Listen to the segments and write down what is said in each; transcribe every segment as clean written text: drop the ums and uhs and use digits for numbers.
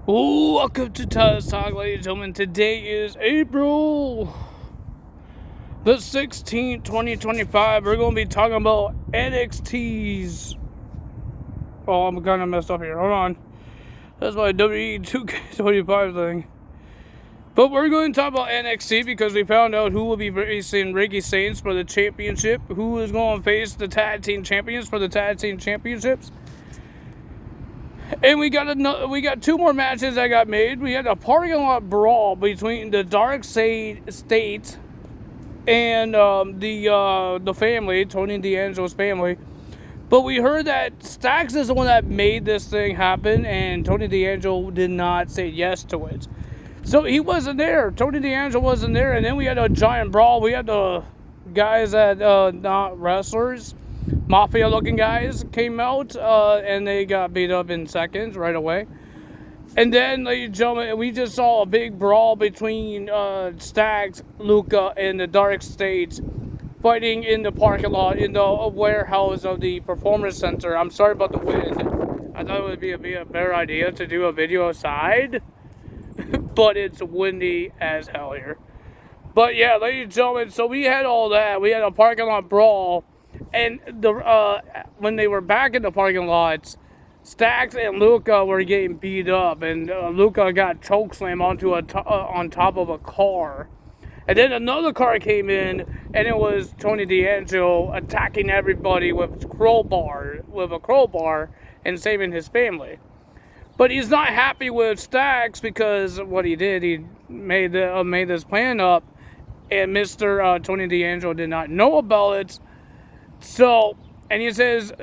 Welcome to Tyler's Talk, ladies and gentlemen. Today is April the 16th, 2025. We're going to be talking about NXT's. Oh, I'm kind of messed up here. Hold on. That's my WWE 2K25 thing. But we're going to talk about NXT because we found out who will be facing Ricky Saints for the championship, who is going to face the tag team champions for the tag team championships. And we got two more matches that got made. We had a parking lot brawl between the Dark State and the family, Tony D'Angelo's family. But we heard that Stax is the one that made this thing happen, and Tony D'Angelo did not say yes to it. So he wasn't there. Tony D'Angelo wasn't there, and then we had a giant brawl. We had the guys that not wrestlers, mafia-looking guys came out, and they got beat up in seconds right away. And then, ladies and gentlemen, we just saw a big brawl between Stax, Luca, and the Dark State fighting in the parking lot in the warehouse of the Performance Center. I'm sorry about the wind. I thought it would be a better idea to do a video outside, but it's windy as hell here. But yeah, ladies and gentlemen, so we had all that. We had a parking lot brawl, and when they were back in the parking lots, Stax and Luca were getting beat up, and Luca got chokeslammed on top of a car. And then another car came in, and it was Tony D'Angelo attacking everybody with a crowbar, and saving his family. But he's not happy with Stax because what he did, he made this plan up, and Mr. Tony D'Angelo did not know about it. So, and he says,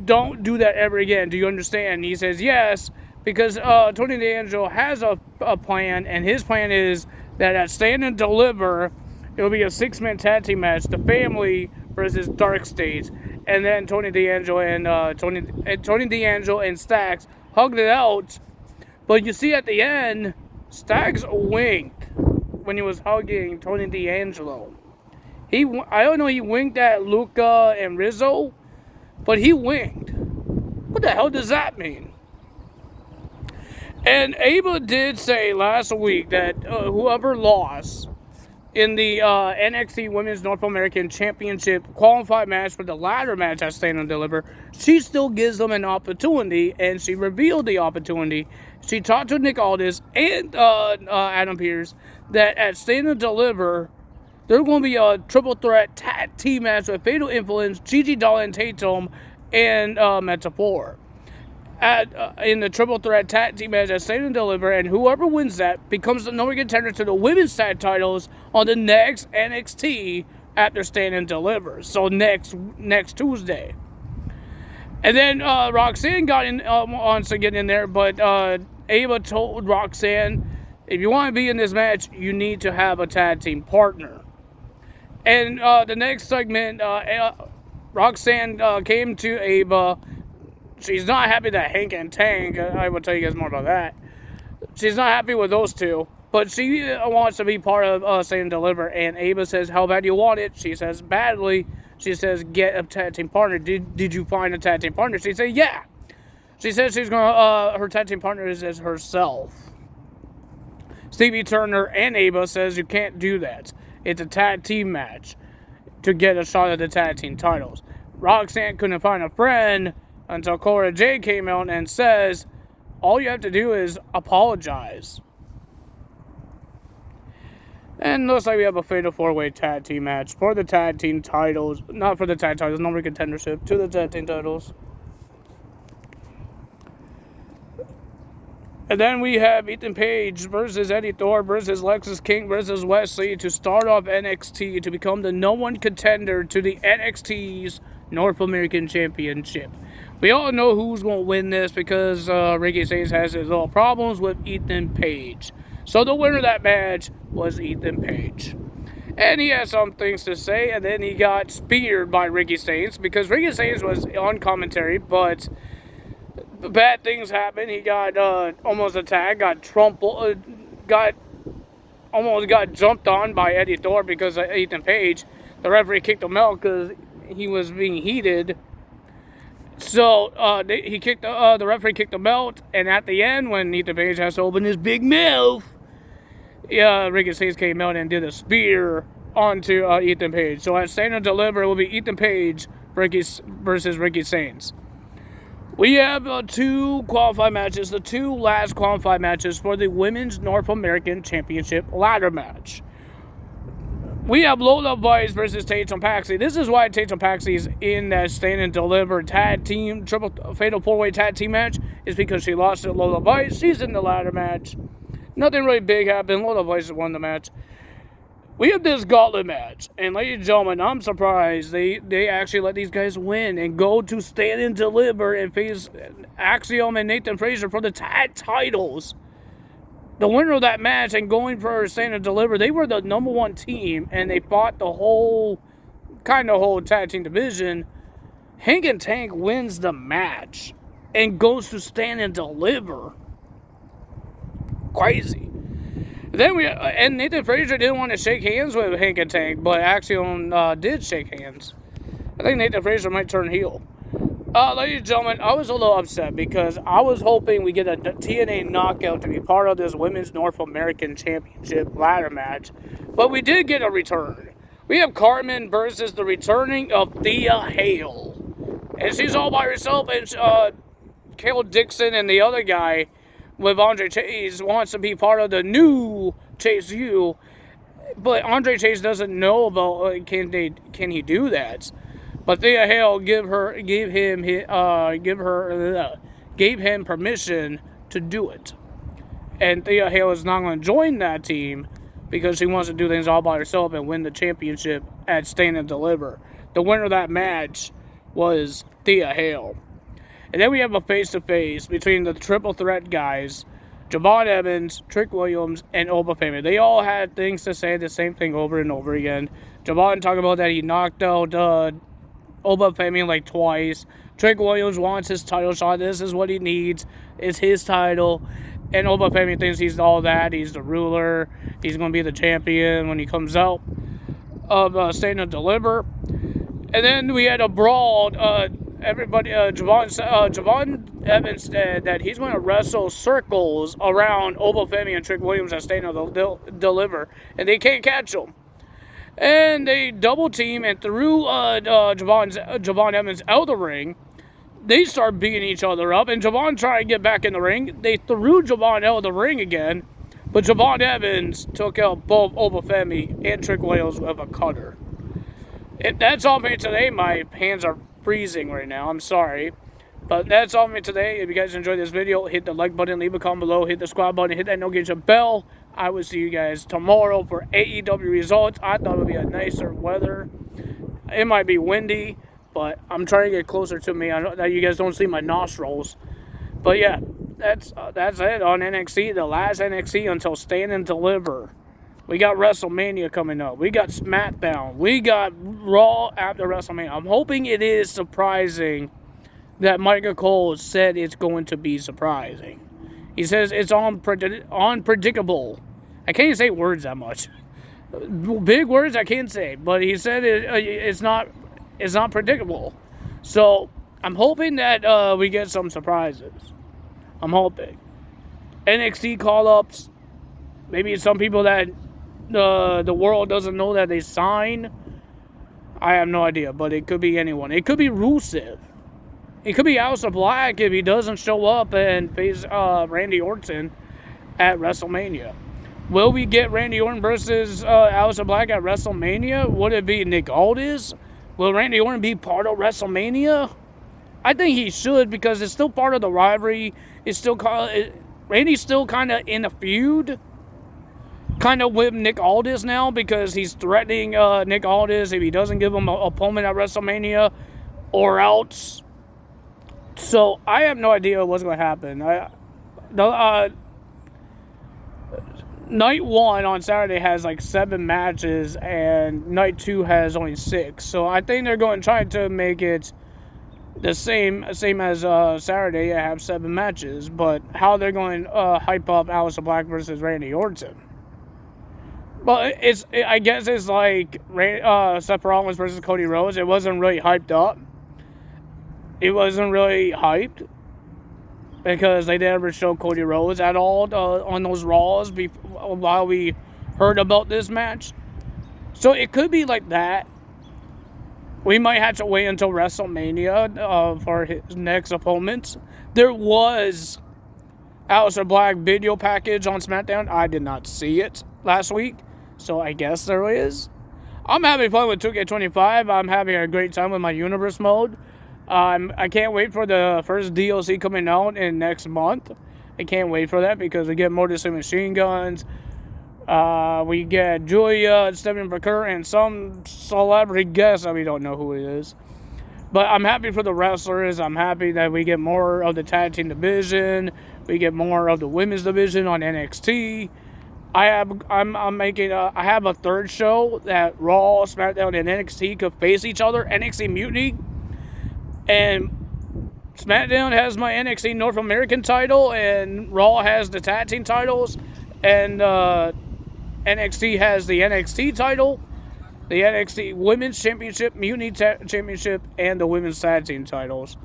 don't do that ever again. Do you understand? And he says, yes, because Tony D'Angelo has a plan, and his plan is that at Stand and Deliver, it will be a 6-man tag team match, the family versus Dark State, and then Tony D'Angelo and Stax hugged it out. But you see at the end, Stax winked when he was hugging Tony D'Angelo. I don't know, he winked at Luca and Rizzo, but he winked. What the hell does that mean? And Ava did say last week that whoever lost in the NXT Women's North American Championship qualified match for the ladder match at Stand and Deliver, she still gives them an opportunity, and she revealed the opportunity. She talked to Nick Aldis and Adam Pearce that at Stand and Deliver, there's going to be a triple threat tag team match with Fatal Influence, Gigi Dolan Tatum, and Metaphor. In the triple threat tag team match at Stand and Deliver, and whoever wins that becomes the number one contender to the women's tag titles on the next NXT after Stand and Deliver. So next Tuesday. And then Roxanne got in wants to get in there, but Ava told Roxanne, if you want to be in this match, you need to have a tag team partner. And the next segment, Roxanne came to Ava. She's not happy that Hank and Tank, I will tell you guys more about that. She's not happy with those two, but she wants to be part of Stand and Deliver. And Ava says, how bad do you want it? She says, badly. She says, get a tag team partner. Did you find a tag team partner? She said, yeah. She says she's gonna, her tag team partner is herself. Stevie Turner and Ava says you can't do that. It's a tag team match to get a shot at the tag team titles. Roxanne couldn't find a friend until Cora Jade came out and says, all you have to do is apologize. And looks like we have a fatal 4-way tag team match for the tag team titles. Not for the tag titles, number contendership to the tag team titles. And then we have Ethan Page versus Eddie Thorpe versus Lexis King versus Wesley to start off NXT to become the number one contender to the NXT's North American Championship. We all know who's going to win this because Ricky Saints has his little problems with Ethan Page. So the winner of that match was Ethan Page. And he had some things to say, and then he got speared by Ricky Saints because Ricky Saints was on commentary, but bad things happened. He got almost attacked, almost got jumped on by Eddie Thorpe because of Ethan Page. The referee kicked him out because he was being heated. So the referee kicked the belt, and at the end, when Ethan Page has to open his big mouth, Ricky Saints came out and did a spear onto Ethan Page. So at Stand and Deliver, it will be Ethan Page versus Ricky Saints. We have 2 qualified matches, the 2 last qualified matches for the Women's North American Championship ladder match. We have Lola Vice versus Tatum Paxley. This is why Tatum Paxley is in that Stand and Deliver tag team, triple fatal 4-way tag team match, is because she lost to Lola Vice. She's in the ladder match. Nothing really big happened. Lola Vice won the match. We have this gauntlet match, and ladies and gentlemen, I'm surprised they actually let these guys win and go to Stand and Deliver and face Axiom and Nathan Frazier for the tag titles. The winner of that match and going for Stand and Deliver, they were the number 1 team, and they fought the whole tag team division. Hank and Tank wins the match and goes to Stand and Deliver. Crazy. Then and Nathan Frazier didn't want to shake hands with Hank and Tank, but Axiom did shake hands. I think Nathan Frazier might turn heel. Ladies and gentlemen, I was a little upset because I was hoping we get a TNA knockout to be part of this Women's North American Championship ladder match, but we did get a return. We have Carmen versus the returning of Thea Hale, and she's all by herself, and Cale Dixon and the other guy with Andre Chase wants to be part of the new Chase U, but Andre Chase doesn't know about can he do that. But Thea Hale gave him permission to do it, and Thea Hale is not going to join that team because she wants to do things all by herself and win the championship at Stand and Deliver. The winner of that match was Thea Hale. And then we have a face-to-face between the triple threat guys, Javon Evans, Trick Williams, and Oba Femi. They all had things to say, the same thing over and over again. Javon talked about that he knocked out Oba Femi like twice. Trick Williams wants his title shot. This is what he needs. It's his title. And Oba Femi thinks he's all that. He's the ruler. He's going to be the champion when he comes out of Stand and Deliver. And then we had a brawl. Javon Evans said that he's going to wrestle circles around Oba Femi and Trick Williams at Stand and Deliver, and they can't catch him. And they double team and threw Javon Evans out of the ring. They start beating each other up, and Javon tried to get back in the ring. They threw Javon out of the ring again, but Javon Evans took out both Oba Femi and Trick Williams with a cutter. That's all for me today. My hands are freezing right now. I'm sorry. But that's all for me today. If you guys enjoyed this video, hit the like button, leave a comment below, hit the subscribe button, hit that notification bell. I will see you guys tomorrow for AEW results. I thought it would be a nicer weather. It might be windy, but I'm trying to get closer to me. I know that you guys don't see my nostrils. But yeah, that's it on NXT. The last NXT until Stand and Deliver. We got WrestleMania coming up. We got SmackDown. We got Raw after WrestleMania. I'm hoping it is surprising that Michael Cole said it's going to be surprising. He says it's unpredictable. I can't say words that much. Big words I can't say. But he said it's not predictable. So I'm hoping that we get some surprises. I'm hoping. NXT call-ups. Maybe some people that the world doesn't know that they sign. I have no idea, but it could be anyone. It could be Rusev. It could be Aleister Black if he doesn't show up and face Randy Orton at WrestleMania. Will we get Randy Orton versus Aleister Black at WrestleMania? Would it be Nick Aldis? Will Randy Orton be part of WrestleMania? I think he should because it's still part of the rivalry. It's still Randy's still kind of in a feud. Kind of with Nick Aldis now because he's threatening Nick Aldis if he doesn't give him an opponent at WrestleMania or else. So I have no idea what's going to happen. Night 1 on Saturday has like 7 matches and night 2 has only 6. So I think they're going to try to make it the same as Saturday. I have 7 matches, but how they're going to hype up Aleister Black versus Randy Orton. Well, I guess it's like Seth Rollins versus Cody Rhodes. It wasn't really hyped up. it wasn't really hyped because they never showed Cody Rhodes at all on those Raws while we heard about this match. So it could be like that. We might have to wait until WrestleMania for his next opponents. There was Aleister Black video package on SmackDown. I did not see it last week, so I guess there is. I'm having fun with 2K25. I'm having a great time with my Universe mode. I can't wait for the first DLC coming out in next month. I can't wait for that because we get Motor City Machine Guns. We get Julia, Stephen Booker, and some celebrity guest that we don't know who it is. But I'm happy for the wrestlers. I'm happy that we get more of the tag team division. We get more of the women's division on NXT. I have a third show that Raw, SmackDown, and NXT could face each other. NXT Mutiny. And SmackDown has my NXT North American title, and Raw has the tag team titles, and NXT has the NXT title, the NXT Women's Championship, Mutiny Championship, and the Women's Tag Team titles.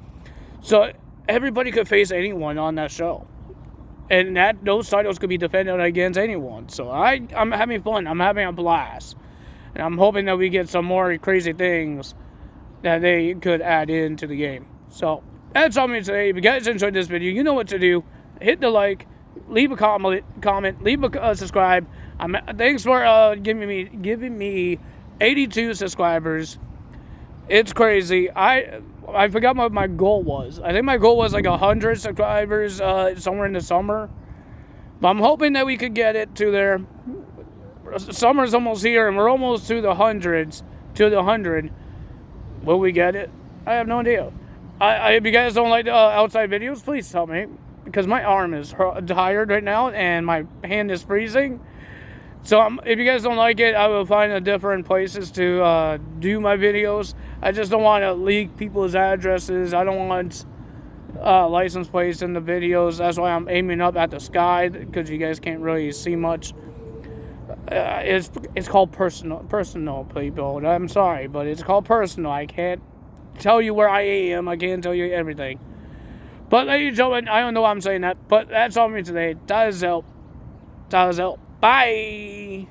So everybody could face anyone on that show. And those titles could be defended against anyone. So I'm having fun. I'm having a blast. And I'm hoping that we get some more crazy things that they could add into the game. So that's all I'm going to say. If you guys enjoyed this video, you know what to do. Hit the like, leave a comment, leave a subscribe. Thanks for giving me 82 subscribers. It's crazy. I forgot what my goal was. I think my goal was like 100 subscribers somewhere in the summer. But I'm hoping that we could get it to there. Summer's almost here, and we're almost to the hundreds. To the 100. Will we get it? I have no idea. If you guys don't like the outside videos, please tell me. Because my arm is tired right now, and my hand is freezing. So if you guys don't like it, I will find different places to do my videos. I just don't want to leak people's addresses. I don't want license plates in the videos. That's why I'm aiming up at the sky, because you guys can't really see much. It's called personal, people. I'm sorry, but it's called personal. I can't tell you where I am. I can't tell you everything. But ladies and gentlemen, I don't know why I'm saying that, but that's all for me today. That is help. Bye.